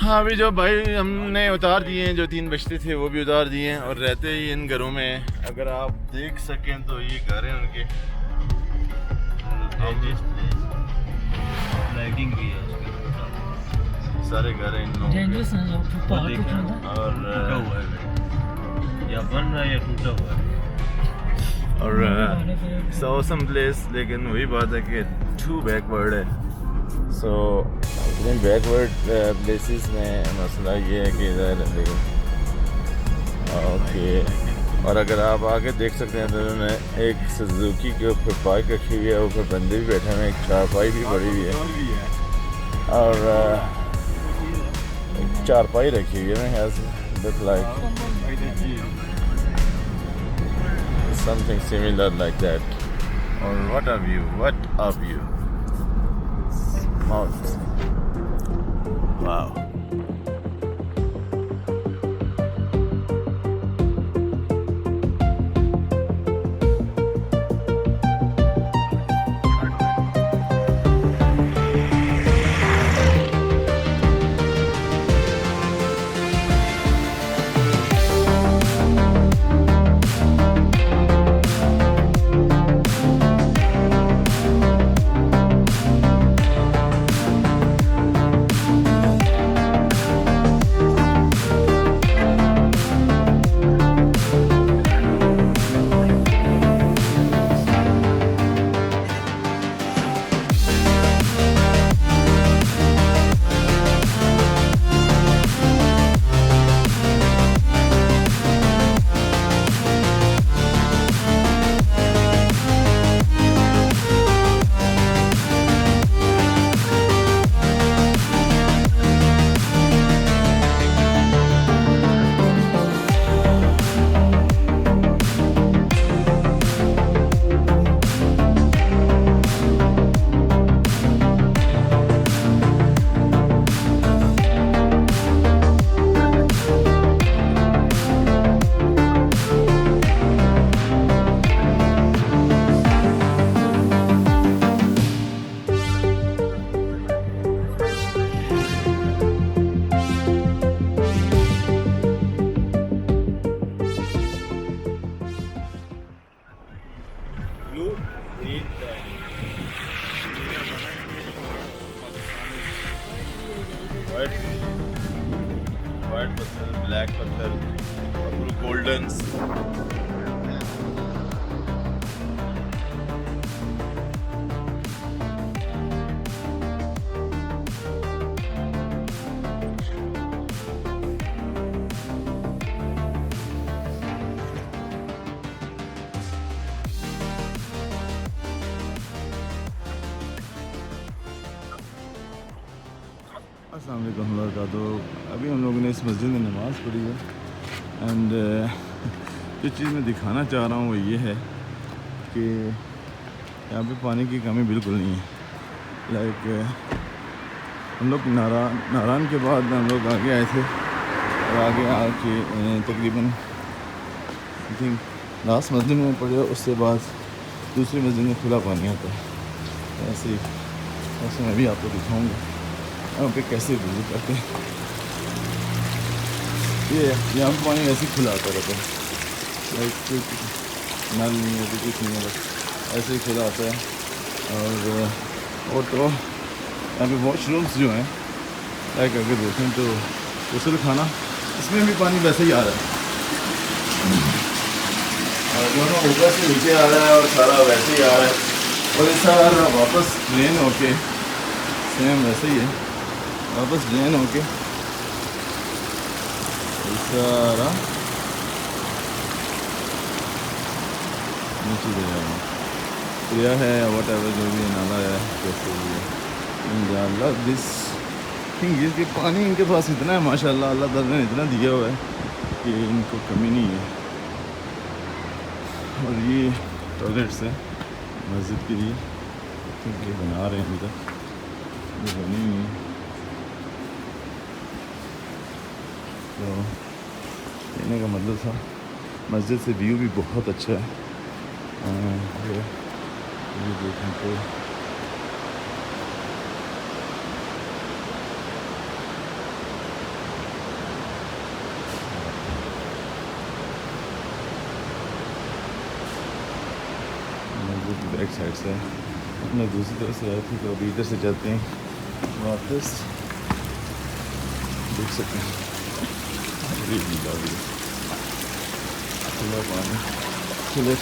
हाँ अभी जो भाई हमने उतार दिए हैं, जो 3 बचते थे वो भी उतार दिए हैं और रहते ही इन घरों में। अगर आप देख सकें तो ये घर हैं उनके। लाइटिंग भी है उसके सारे घर हैं इन लोगों के। और टूटा हुआ है, या बन रहा है या टूटा हुआ है। और सो सम प्लेस, लेकिन वही बात है कि टू बैकवर्ड है। सो इतने बैकवर्ड प्लेसेस में मसला ये है कि इधर लेकिन ओके। और अगर आप आगे देख सकते हैं तो उन्होंने एक सुजुकी के ऊपर बाइक रखी हुई है, ऊपर बंदे भी बैठे हुए हैं, एक चारपाई भी पड़ी हुई है और एक चारपाई रखी हुई है मेरे ख्याल से। But like something similar like that. Or what a view, what a view. Mountains. Wow. White पत्थर, ब्लैक पत्थर और गोल्डन। अस्सलाम वालेकुम का। तो अभी हम लोगों ने इस मस्जिद में नमाज़ पढ़ी है एंड जो चीज़ मैं दिखाना चाह रहा हूँ वो ये है कि यहाँ पे पानी की कमी बिल्कुल नहीं है। लाइक हम लोग नारान के बाद हम लोग आगे आए थे और आगे आके तकरीबन आई थिंक लास्ट मस्जिद में पढ़े, उससे बाद दूसरी मस्जिद में खुला पानी आता है। ऐसे मैं भी आपको दिखाऊँगा यहाँ पे कैसे वज़ू करते हैं। ये यहाँ पर पानी ऐसे ही खुला आता रहता है, लाइक नल नहीं होती, कुछ नहीं है, बस ऐसे ही खुला आता है। और तो यहाँ पे वॉशरूम्स जो हैं, लाइक अगर देखें तो गुस्ल खाना, इसमें भी पानी वैसे ही आ रहा है, और दोनों ऊपर से नीचे आ रहा है और सारा वैसे ही आ रहा है। और ये सारा वापस ड्रेन होके सेम वैसे ही है, वापस ड्रेन होके सारा नीचे गया है, वट एवर जो भी नाला है कैसे भी है। अल्लाह दिस थिंग इसके पानी इनके पास इतना है माशाल्लाह, अल्लाह ताला ने इतना दिया हुआ है कि इनको कमी नहीं है। और ये टॉयलेट्स हैं मस्जिद के लिए, क्योंकि ये बना रहे हैं अभी तक, ये बनी हुई है। तो कहने का मतलब था मस्जिद से व्यू भी बहुत अच्छा है। ये देखें तो एक साइड से हमने दूसरी तरफ से आए थे, तो अभी इधर से जाते हैं वापस। देख सकते हैं खुला पानी खुले।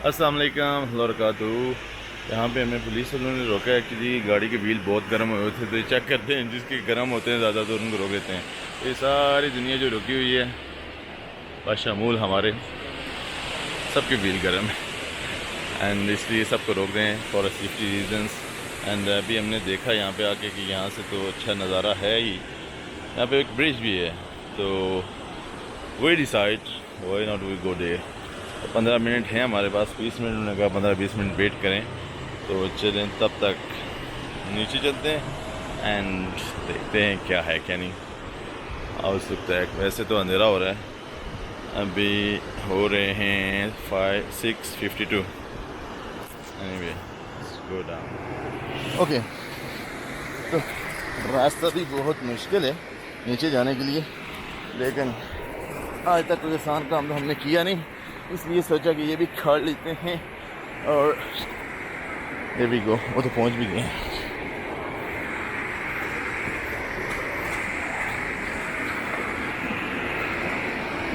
अस्सलाम वालेकुम वबरकातुहू। यहाँ पे हमें पुलिस वालों ने रोका है। एक्चुअली गाड़ी के व्हील बहुत गर्म हुए थे, तो चेक करते हैं जिसके गर्म होते हैं ज़्यादा तो उनको रोक देते हैं। ये सारी दुनिया जो रुकी हुई है बशमूल हमारे सबके व्हील गर्म है, एंड इसलिए सबको रोक दें फॉर सेफ्टी रीजंस। एंड अभी हमने देखा यहाँ पे आके कि यहाँ से तो अच्छा नज़ारा है ही, यहाँ पे एक ब्रिज भी है, तो we decide why not we go there. 15 minute हैं हमारे पास, 20 मिनट उन्होंने कहा 15-20 मिनट वेट करें, तो चलें तब तक नीचे चलते हैं एंड देखते हैं क्या है क्या नहीं। हो सकता है, वैसे तो अंधेरा हो रहा है, अभी हो रहे हैं 6:52। Anyway go down. ओके, तो रास्ता भी बहुत मुश्किल है नीचे जाने के लिए, लेकिन आज तक कोई आसान काम तो हमने किया नहीं, इसलिए सोचा कि ये भी खा लेते हैं और There we go. वो तो पहुंच भी गए हैं।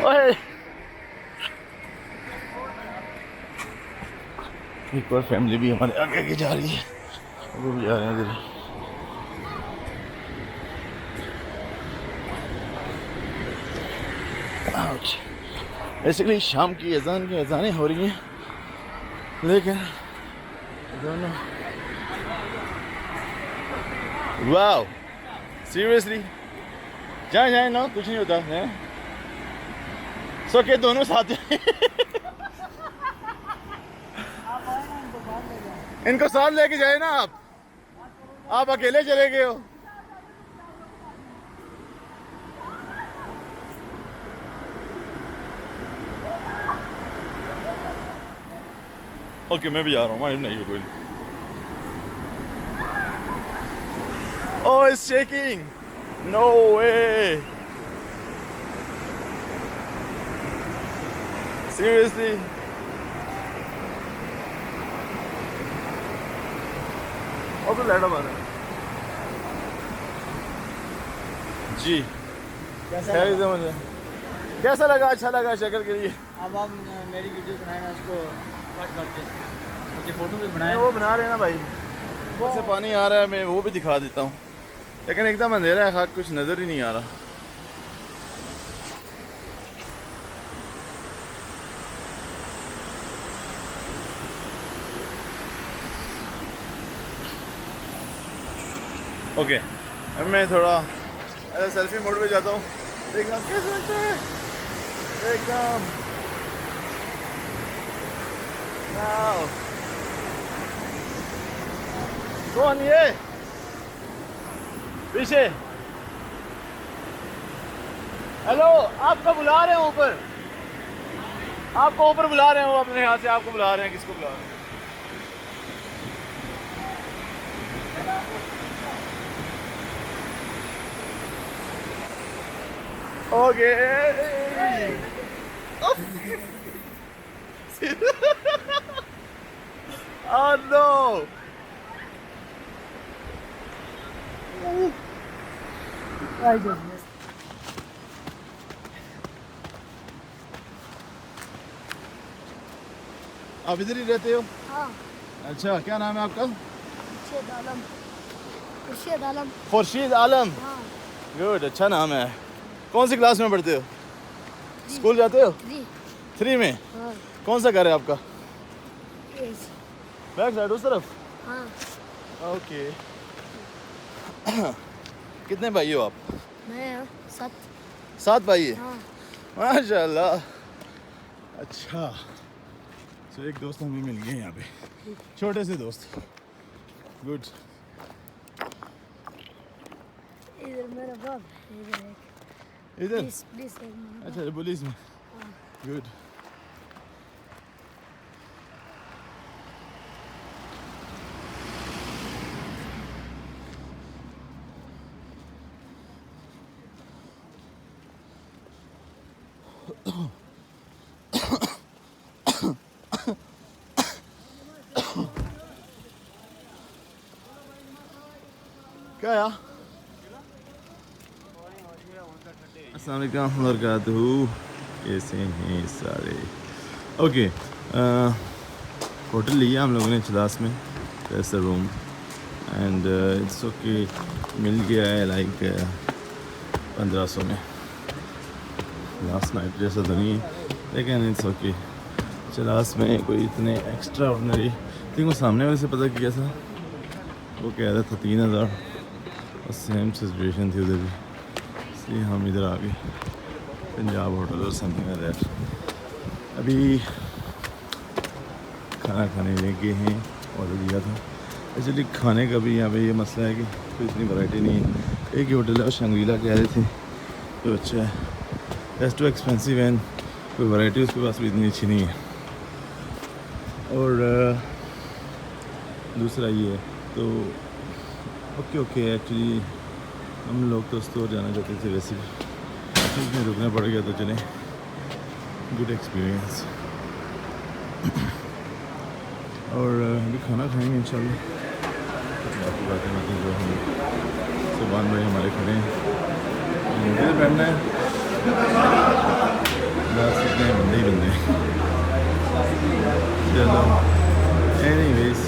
ओए एक और फैमिली भी हमारे आगे आगे जा रही है, वो भी जा रहे हैं इधर। बेसिकली शाम की अजानें हो रही हैं, लेकिन दोनों वाओ सीरियसली जाए ना, कुछ नहीं होता है। सो के दोनों साथ जाए। इनको साथ लेके जाए ना, आप अकेले चले गए हो। ओके मैं भी जा रहा हूँ, माइंड नहीं है कोई। Oh it's shaking, no way, seriously. और तो लैडा मारा जी। कैसा लगा? अच्छा लगा शक्ल के लिए। अब आप मेरी वीडियो बनाए ना, उसको कट करके मुझे फोटो भी बनाए। वो बना रहे हैं ना भाई, वो से पानी आ रहा है, मैं वो भी दिखा देता हूँ, लेकिन एकदम अंधेरा है, खाक कुछ नज़र ही नहीं आ रहा। ओके अब मैं थोड़ा सेल्फी मोड पे जाता हूँ। एकदम कैसे लगता है, एकदम कौन ये पीछे? हेलो, आपको बुला रहे हैं ऊपर, आपको ऊपर बुला रहे हो, अपने यहाँ से आपको बुला रहे हैं। किसको बुला रहे हैं? ओके oh no आप इधर ही रहते हो? हाँ। अच्छा क्या नाम है आपका? खुर्शीद आलम। खुर्शीद आलम। खुर्शीद आलम, हाँ। गुड, अच्छा नाम है। कौन सी क्लास में पढ़ते हो? स्कूल जाते हो? 3 में। हाँ। कौन सा घर है आपका? यस। बैक साइड उस तरफ? हाँ। ओके कितने भाई हो आप? मैं 7 भाई है? हाँ। माशाल्लाह। अच्छा तो एक दोस्त हमें मिल गए यहाँ पे, छोटे से दोस्त। गुड। इधर मेरा बाप, इधर? प्लीज अच्छा पुलिस में। गुड। क्या यार? अस्सलाम वालेकुम वरकatuhu, कैसे हैं सारे? ओके होटल लिया हम लोगों ने चलास में, ऐसा रूम, एंड इट्स ओके, मिल गया है लाइक 1500 में। लास्ट नाइट जैसा तो नहीं है, लेकिन इट्स ओके। चलास में कोई इतने एक्स्ट्रा ऑर्डनरी थिंग, वो सामने वाले से पता किया था, वो कह रहा था 3000, और सेम सिचुएशन थी उधर भी, इसलिए हम इधर आ गए, पंजाब होटल और समथिंग लाइक दैट। अभी खाना खाने लगे हैं, ऑर्डर दिया था। एक्चुअली खाने का भी यहाँ पे ये मसला है कि कोई इतनी वैरायटी नहीं है। एक ही होटल है और शंग्रीला कह रहे थे तो अच्छा है, दैट्स टू एक्सपेंसिव एंड कोई वैरायटी उसके पास भी इतनी अच्छी नहीं है। और दूसरा ये है तो ओके एक्चुअली हम लोग तो स्टोर जाना चाहते थे, वैसे भी में रुकना पड़ गया, तो चले, गुड एक्सपीरियंस। और अभी खाना खाएंगे इंशाल्लाह। बाकी बातें जो हम सुबह भाई हमारे खड़े हैं, मुझे पहनना है बस, इतने बंदे ही बंदे हैं। चलो एनीवेज